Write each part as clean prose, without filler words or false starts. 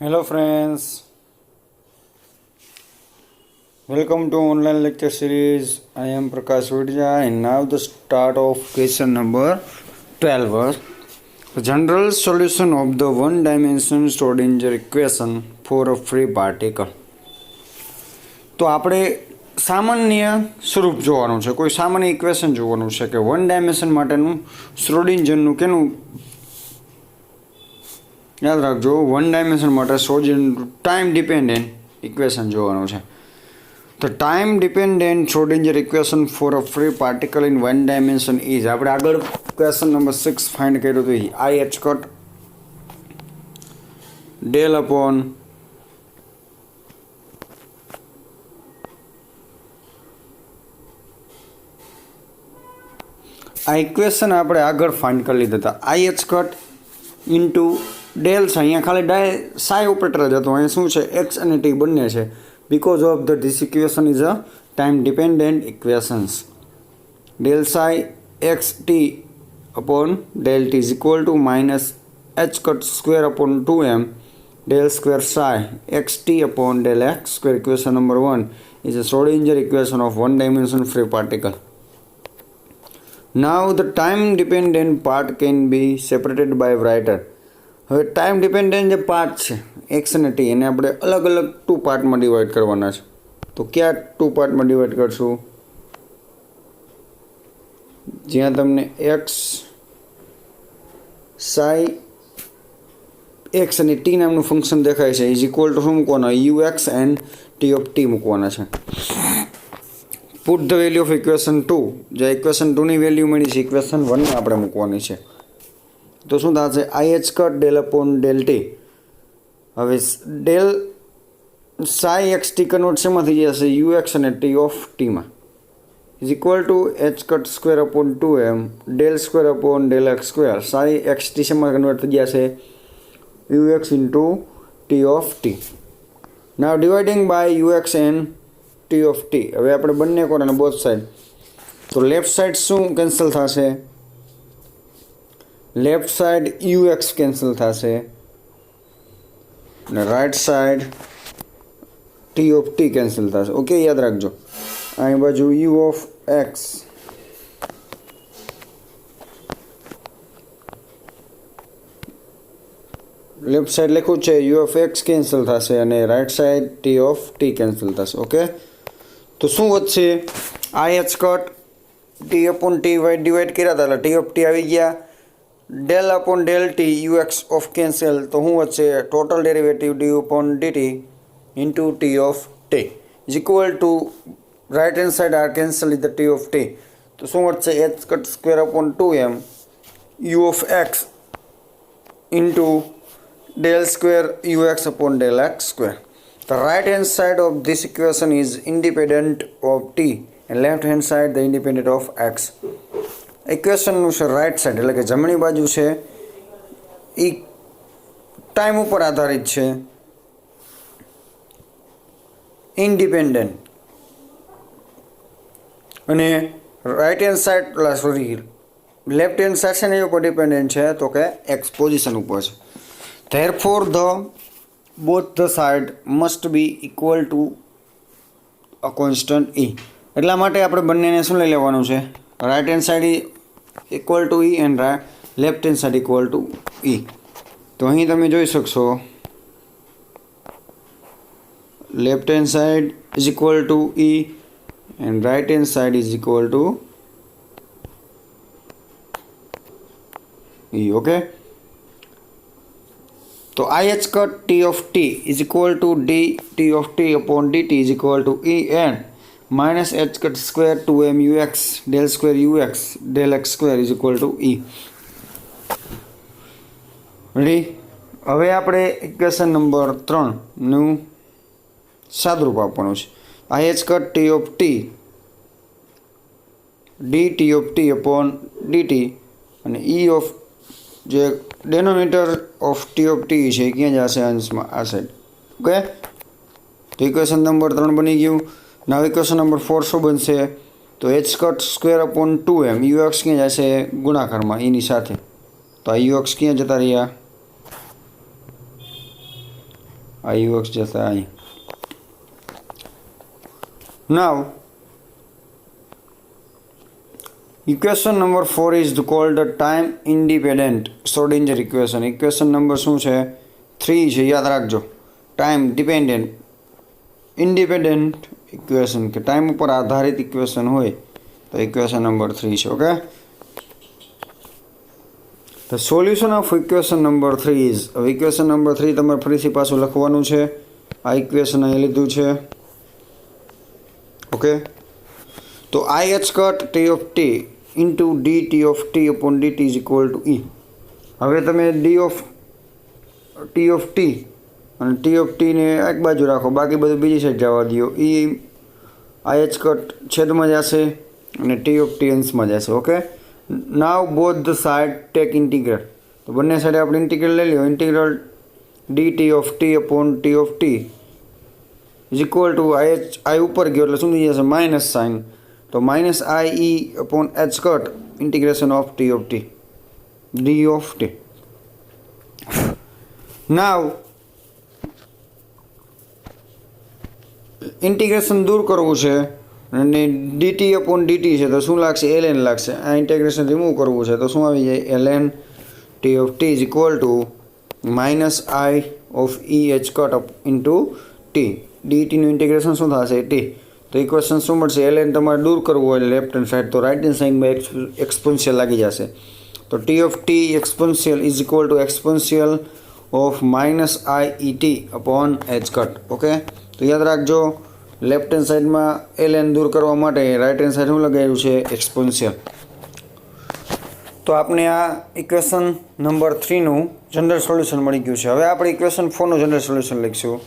Hello friends, welcome to online lecture series. I am Prakash Vidya and now the start of question number 12. The general solution of the one dimension Schrodinger equation for a free particle. તો આપણે સામાન્ય સ્વરૂપ જોવાનું છે, કોઈ સામાન્ય equation જોવાનું છે કે વન ડાયમેન્શન માટેનું શ્રોડિંજરનું કેનું યાદ રાખજો, વન ડાયમેન્શન માટે શ્રોડિંજર ટાઈમ ડિપેન્ડન્ટ ઇક્વેશન જોવાનું છે. તો time dependent Schrodinger equation for a free particle in one dimension is, આપણે આગળ ક્વેશ્ચન નંબર 6 ફાઇન્ડ કર્યું હતું, i H cut del upon આ ઇક્વેશન આપણે આગળ ફાઇન્ડ કરી લીધા હતા. I H cut into del છે, અહીંયા ખાલી સાઈ ઓપરેટર જ હતો, અહીંયા શું છે એક્સ અને ટી બંને છે. Because of the this equation is a time dependent equations. Del psi x t upon del t is equal to minus H cut square upon 2m del square psi x t upon del x square. Equation number 1 is a Schrodinger equation of one dimension free particle. Now the time dependent part can be separated by writer. હવે time dependent જે part છે x અને T એને આપણે અલગ અલગ 2 પાર્ટમાં divide કરવાના છે. તો ક્યાં 2 પાર્ટમાં ડિવાઈડ કરશું? જ્યાં તમને એક્સ સાઈ એક્સ અને ટી નામનું ફંક્શન દેખાય છે ઇઝ ઇક્વલ ટુ શું મૂકવાના? You X and T of T મૂકવાના છે. Put the value of equation 2, જે ઇક્વેશન 2ની વેલ્યુ મળી છે ઇક્વેશન 1ને આપણે મૂકવાની છે. તો શું થશે? I H cut del upon del T. હવે del psi x T convert શેમાં થઈ જશે? યુ એક્સ અને ટી ઓફ ટીમાં is equal to H cut square upon 2m del square upon del x square. Psi x T શેમાં convert થઈ જશે? U X into T of T. Now dividing by U X and T of T. હવે આપણે બંને કોને both side, તો left side શું cancel થશે? Left side you x cancel થશે અને right side T of T cancel થશે. ઓકે, યાદ રાખજો. અહીં બાજુ you of x left side લખ્યું છે યુ ઓફ એક્સ કેન્સલ થશે અને right side T of T cancel થશે. ઓકે, તો શું વધશે? આઈ H cut T upon T divide કર્યા હતા એટલે ટી ઓફ ટી આવી ગયા. Del upon del T U x of cancel, તો શું વધશે? Total derivative d upon dt into T of T is equal to right hand side are cancel is the t of t. તો શું વધશે? H cut square upon 2m u of x into del square u x upon del x square. The right hand side of this equation is independent of t and left hand side the independent of x. ઇક્વેશનનું છે right side એટલે કે જમણી બાજુ છે એ time ઉપર આધારિત છે, independent, અને right hand side left hand side છે ને એ ઉપર ડિપેન્ડન્ટ છે, તો કે એક્સ પોઝિશન ઉપર છે. Therefore the both the side must be equal to a constant e. એટલા માટે આપણે બંનેને શું લઈ લેવાનું છે? Right hand side equal to e and left hand side equal to e. તો અહીં તમે જોઈ શકશો left hand side is equal to e and right hand side is equal to e. Okay, તો I H cut T of T is equal to D T of T upon D T is equal to E and minus H cut square 2m U X del square u X del x square is equal to E. Ready? હવે આપણે equation number 3નું સાદુરૂપ આપવાનું છે. આઈ H cut T of T D T of T upon D T અને ઈ of જે ડેનોમિનેટર of T of T છે ક્યાં જશે? અંશમાં આ સાઈડ. ઓકે, તો ઇક્વેશન નંબર 3 બની ગયું. નાવ ઇક્વેશન નંબર 4 શું બનશે? તો H cut square upon 2m U x ક્યાં જશે? ગુણાકારમાં એની સાથે. તો આ યુ એક્સ ક્યાં જતા રહ્યા? આ ux જશે અહીં. Now equation number 4 is called the time independent Schrodinger equation. Equation number શું છે 3 છે, યાદ રાખજો. ટાઈમ ડિપેન્ડન્ટ ઇન્ડિપેન્ડન્ટ ઇક્વેશન કે ટાઈમ ઉપર આધારિત ઇક્વેશન હોય તો ઇક્વેશન નંબર 3 છે. Okay, the solution of equation number 3 is, હવે ઇક્વેશન નંબર 3 તમારે ફરીથી પાછું લખવાનું છે. આ ઇક્વેશન અહીં લીધું છે. ઓકે, તો I h cut t of t into dt of t upon dt is equal to e. હવે તમે d of t અને t of t ને એક બાજુ રાખો, બાકી બધું બીજી સાઈડ જવા દો. e I h cut છેદમાં જશે અને t of t અંશમાં જશે. Okay, now both the side take integral. તો બંને સાઈડે આપણે ઇન્ટિગ્રલ લઈ લ્યો. Integral dt of t upon t of t is equal to I ઉપર ગયો એટલે શું થઈ જશે માઇનસ સાઇન. તો minus I e upon h cut integration of t of t d of t. Now integration દૂર કરવું છે અને dt upon dt છે તો શું લાગશે ln લાગશે. આ ઇન્ટિગ્રેશન રિમૂવ કરવું છે તો શું આવી જાય ln t of t is equal to minus I of e h cut up into t. ડીટીનું ઇન્ટિગ્રેશન શું થશે t. તો ઇક્વેશન શું મળશે ln તમારે દૂર કરવું હોય લેફ્ટ હેન્ડ સાઈડ તો રાઇટ હેન્ડ સાઈડમાં એક્સપોન્શિયલ લાગી જશે. તો t of t exponential is equal two exponential of minus I e t upon h cut. Okay, તો યાદ રાખજો લેફ્ટ હેન્ડ સાઈડમાં ln દૂર કરવા માટે રાઇટ હેન્ડ સાઈડ શું લગાવ્યું છે એક્સપોન્શિયલ. તો આપણે આ ઇક્વેશન નંબર 3નું જનરલ સોલ્યુશન મળી ગયું છે. હવે આપણે ઇક્વેશન 4નું જનરલ સોલ્યુશન લખીશું.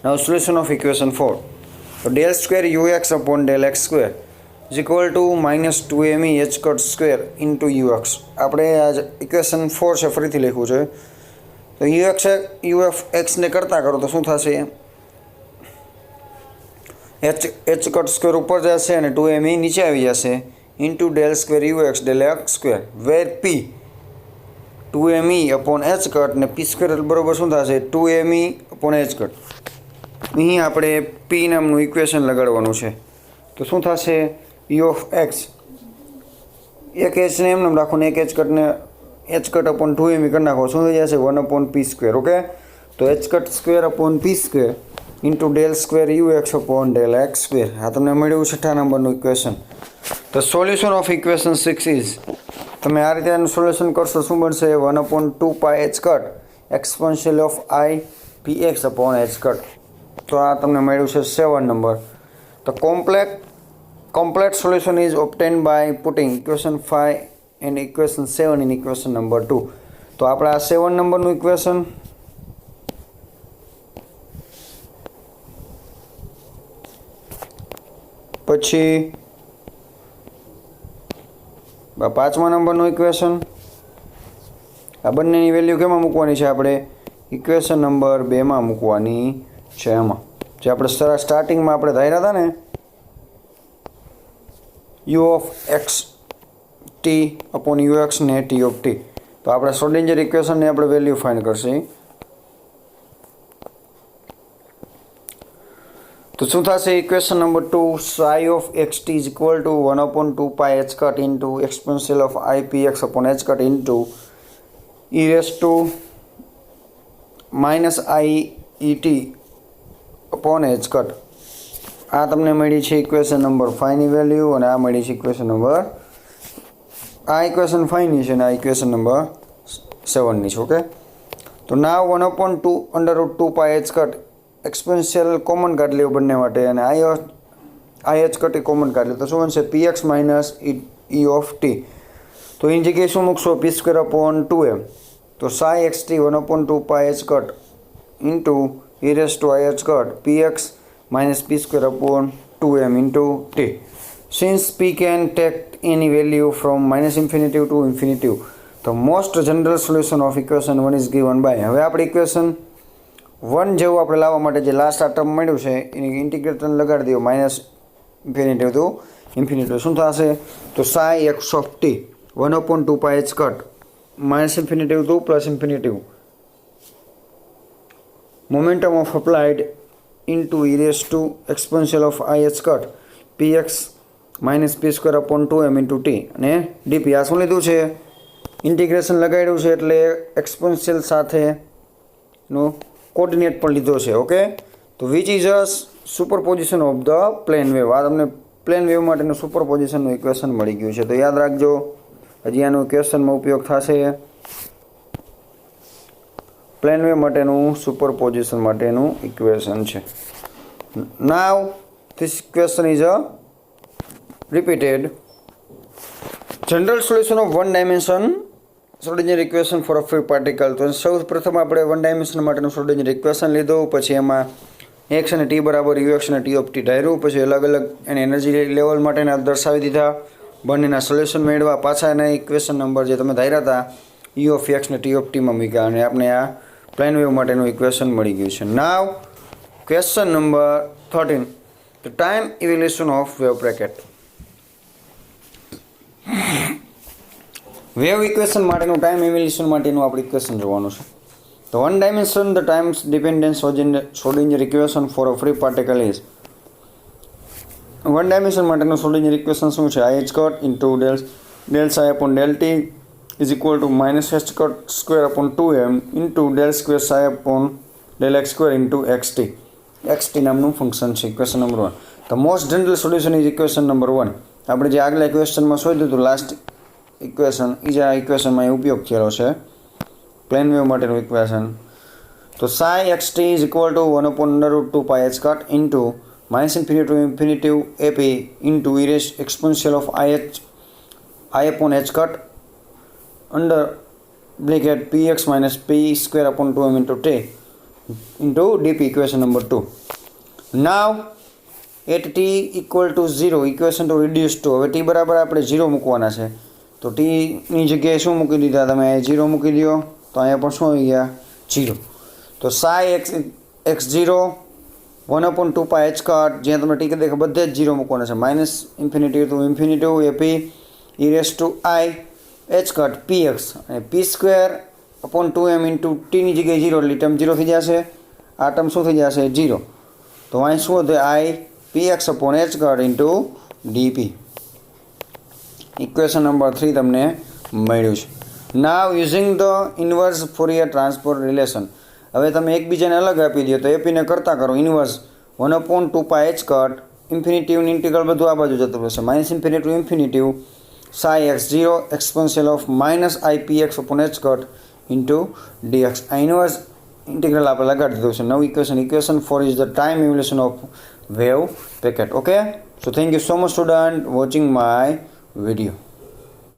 Now solution of equation 4. So del square ux upon del x square is equal to minus 2me h cut square into ux. આપણે આ ઇક્વેશન 4 છે ફરીથી લખ્યું છે. તો ux ને કરતા કરો તો શું થશે h કટ સ્ક્વેર ઉપર જશે અને 2me નીચે આવી જશે into del square ux del x square where p 2me upon h cut ને p સ્ક્વેર બરોબર શું થશે 2me upon h કટ. અહીં આપણે p નામનું ઇક્વેશન લગાડવાનું છે તો શું થશે e of x એક h ને એમને રાખો ને એક h કટ અપોન 2me કરી નાખો શું થઈ જશે 1 upon p સ્ક્વેર. ઓકે, તો h cut square upon p square into del square ux upon del x square. આ તમને મળ્યું 6થા નંબરનું ઇક્વેશન. તો સોલ્યુશન ઓફ ઇક્વેશન 6 ઇઝ, તમે આ રીતે આનું સોલ્યુશન કરશો શું બનશે 1 upon 2 pi h cut exponential of I px upon h cut. તો આ તમને મળ્યું છે 7 નંબર. તો complete solution is obtained by putting equation 5 and equation 7 in equation number 2. તો આપણે આ 7 નંબરનું ઇક્વેશન પછી 5મા નંબરનું ઇક્વેશન આ બંનેની વેલ્યુ કેમાં મૂકવાની છે આપણે ઇક્વેશન નંબર 2માં મૂકવાની છે. એમાં જે આપણે સ્ટાર્ટિંગમાં આપણે ધાર્યા હતા ને u of x t upon ux ને t of t. તો આપણે શ્રોડિંજર ઇક્વેશનની આપણે વેલ્યુ ફાઇન્ડ કરશે. તો શું થશે equation number 2 psi of xt is equal to 1 upon 2 pi h cut into exponential of I px upon h cut into e raised to minus I e t upon h cut. આ તમને મળી છે equation number 5 ની value અને આ મળી છે equation number આ ઇક્વેશન 5 ની છે અને આ ઇક્વેશન નંબર 7 ની છે. ઓકે, તો now 1 upon 2 under root 2 pi h cut exponential common કાઢી લ્યો બંને માટે અને I h કટ કોમન કાઢી લો તો શું બનશે px minus e of t. તો એની જગ્યાએ શું મૂકશો p સ્ક્વેર અપોન 2m. તો psi xt 1 upon 2 pi h cut into e raised to I h cut px minus p square upon 2m into t. Since p can take any value from minus infinity to infinity, the most general solution of equation 1 is given by. હવે આપણે equation 1 જેવું આપણે લાવવા માટે જે last આ term મળ્યું છે એની ઇન્ટિગ્રેટર લગાડી દો માઇનસ ઇન્ફિનિટી ટુ ઇન્ફિનિટી. શું થશે તો psi x of t 1 upon 2 pi h cut minus infinity to plus infinity momentum of applied into e raised to exponential of I h cut px minus p square upon 2m into t અને dp આ શું લીધું છે integration લગાડ્યું છે એટલે exponential સાથેનો coordinate પણ લીધો છે ઓકે તો which is a superposition of the plane wave આ તમને પ્લેન વેવ માટેનું સુપરપોઝિશનનું ઇક્વેશન મળી ગયું છે તો યાદ રાખજો હજી આનું ઇક્વેશનમાં ઉપયોગ થશે પ્લેન વેવ માટેનું સુપરપોઝિશન માટેનું ઇક્વેશન છે નાવ this equation is a repeated general solution of one dimension Schrodinger equation for a free particle તો સૌ પ્રથમ આપણે વન ડાયમેન્શન માટેનું Schrodinger equation લીધું પછી એમાં x અને t બરાબર ux અને t of t ધાર્યું પછી અલગ અલગ એને એનર્જી લેવલ માટેના દર્શાવી દીધા બંનેના સોલ્યુશન મેળવ્યા પાછા એના ઇક્વેશન નંબર જે તમે ધાર્યા હતા u of x ને t of t માં મૂક્યા અને આપણે આ પ્લેન વેવ માટેનું ઇક્વેશન મળી ગયું છે now question number 13 the time evolution of wave bracket wave equation માટેનું ટાઈમ ઇવોલ્યુશન માટેનું આપણે ઇક્વેશન જોવાનું છે તો one dimension the times dependence Schrodinger equation for a free particle is one dimension માટેનું Schrodinger ઇક્વેશન શું છે I h cot into del psi upon del t is equal to minus h cot square upon 2m into del square psi upon del x square into xt નામનું function છે equation number 1 the most general solution is equation number 1 આપણે જે આગલા ઇક્વેશનમાં શોધ્યું હતું last equation એ જ આ ઇક્વેશનમાં ઉપયોગ થયેલો છે પ્લેન વેવ માટેનું ઇક્વેશન તો psi xt is equal two 1/√2 pi h cot into minus infinity to infinity ap into e raised exponential of I upon h cot under bracket px minus p square upon 2m into t into dp equation number 2 now at t equal to 0 equation to reduce to હવે t બરાબર આપણે 0 મૂકવાના છે તો t ની જગ્યાએ શું મૂકી દીધા તમે 0 મૂકી દો તો અહીંયા પણ શું આવી ગયા 0 તો psi x0 1/2 pi h cot જ્યાં તમને t દેખે બધે જ 0 મૂકવાના છે minus infinity to infinity ap e raised to I h cot px અને p square upon 2m into t ની જગ્યાએ 0 એટલે ટર્મ 0 થઈ જશે આ ટર્મ શું થઈ જશે 0 તો અહીં શું હતું I px upon h cot into dp equation number 3 તમને મળ્યું છે now using the inverse Fourier transform relation હવે તમે એકબીજાને અલગ આપી દો તો એપીને કરતા કરો inverse 1/2 pi h cot infinitive integral બધું આ બાજુ જતું રહેશે minus infinitive infinitive psi x0 exponential of minus I px upon h cot into dx આ ઇન્વર્સ ઇન્ટિગ્રલ આપણે લગાડી દીધું છે નવું equation 4 is the time evolution of wave bracket okay so thank you so much student watching my video